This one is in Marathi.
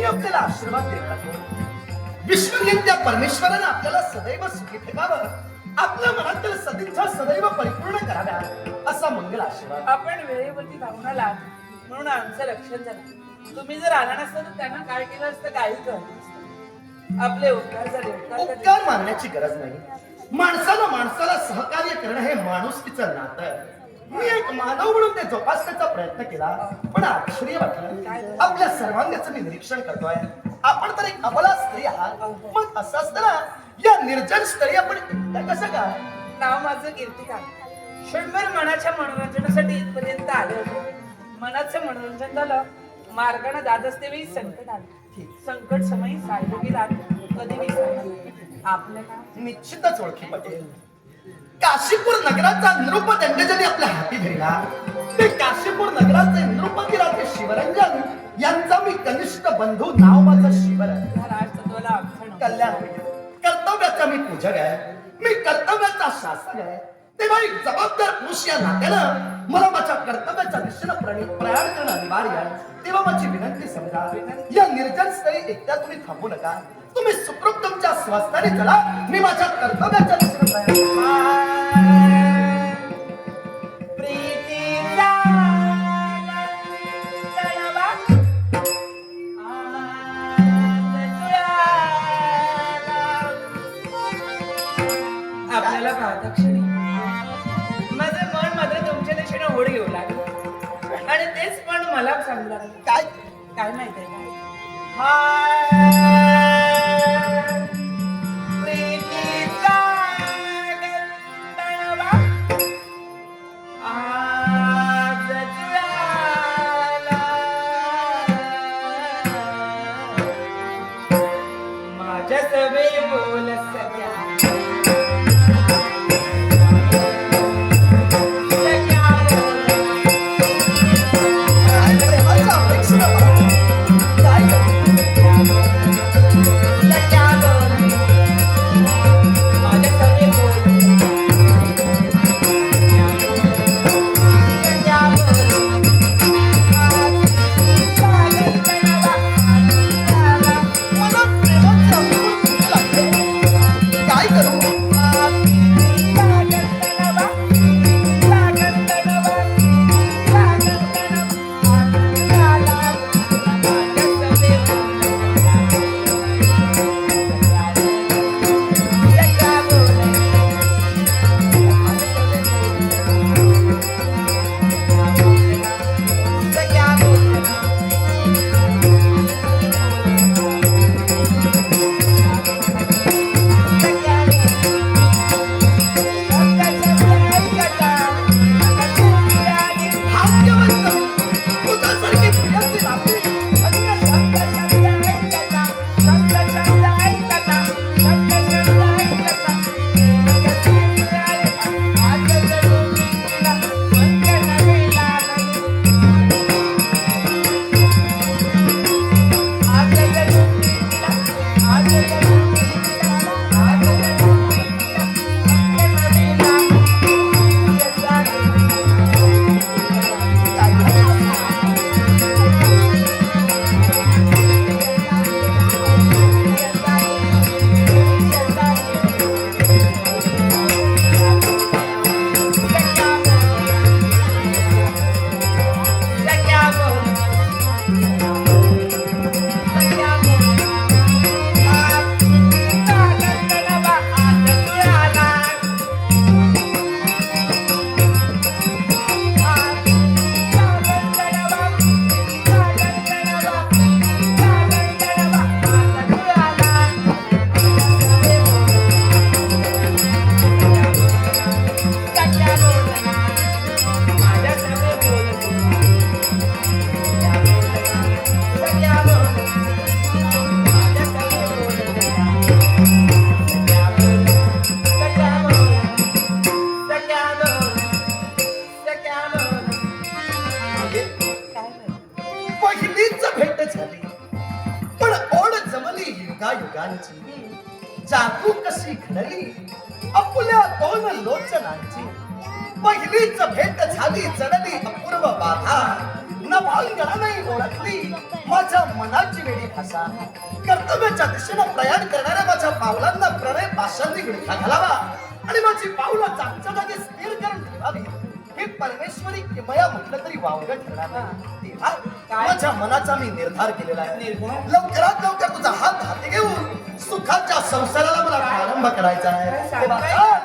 आपल्याला आशीर्वाद देत राहतो. विश्वनियंत्या परमेश्वरानं आपल्याला सदैव सुखी ठेवावं, आपल्या मनातील सदिच्छा सदैव परिपूर्ण कराव्या असा मंगल आशीर्वाद. आपण वेळेवरती धावून आलात म्हणून आमचं लक्षात झालं. तुम्ही जर आला नसतं तर त्यांना काय केलं असतं काही कळलं नसतं. आपले उपकार झाले. उपकार मानण्याची गरज नाही. माणसाला माणसाला सहकार्य करणं हे माणुसकीचं नातं आहे. मी एक मानव म्हणून ते जोपासण्याचा प्रयत्न केला, पण आश्चर्य वाटलं. आपल्या सर्वांगाचं मी निरीक्षण करतोय. आपण तर एक अबला स्त्री आहात, मग असं असताना या निर्जन स्त्री आपण एकट्या कसं काय? नाव माझं कीर्तिका. क्षणभर मनाच्या मनोरंजनासाठी इथपर्यंत आले होते. मनाचं मनोरंजन झालं, मार्गाने जात असतेवेळी संकट आलं. संकट समयी साहित्य गेला कधी विसरणार आपलं नाव निश्चितच ओळखी पटेल. काशीपूर नगराचा नृपदंड ज्यांनी आपल्या हाती धरला, ते काशीपूर नगराचे नृपती राजे शिवरंजन यांचा मी कनिष्ठ बंधू. नाव माझं शिवरंजन. कल्याण होईल. कर्तव्याचा मी पूजक आहे, मी कर्तव्याचा शासक आहे. तेव्हा एक जबाबदार पुरुष या नात्यानं मला माझ्या कर्तव्याच्या दिशेनं प्रयाण करणं अनिवार्य आहे. तेव्हा माझी विनंती समजा, या निर्जन स्थळी एकट्या तुम्ही थांबू नका. तुम्ही सुखरूप तुमच्या स्वस्थानी चला. मी माझ्या कर्तव्याच्या दिशेनं प्रयाण आपल्याला पाहता क्षणी माझं मन मात्र तुमच्या दिशेने ओढ घेऊ लागलं आणि तेच पण मला सांगू लागलं. काय काय माहितीये का? प्रीतीचा गंधर्व आज जुळाला. माझ्या सवे बोल सगळ्या जादू कशी घडली आपल्या दोन लोचनांची. पहिलीच भेट झाली जडली अपूर्व बाधा. नभांगणाने ओळखली माझ्या मनाची वेडी भाषा. कर्तव्याच्या दिशेनं प्रयाण करणाऱ्या माझ्या पावलांना प्रणय पाशांनी गुडघा घालावा आणि माझी पावलं जागच्या जागी स्थिर करून ठेवावी. हे परमेश्वरी किमया म्हटलं तरी वावगं ठरणार नाही. तेव्हा माझ्या मनाचा मी निर्धार केलेला आहे. निर्धार? लवकरात लवकर तुझा हात हाती घेऊन सुखाच्या संसाराला मला प्रारंभ करायचा आहे. काय तेव्हा सांगताय?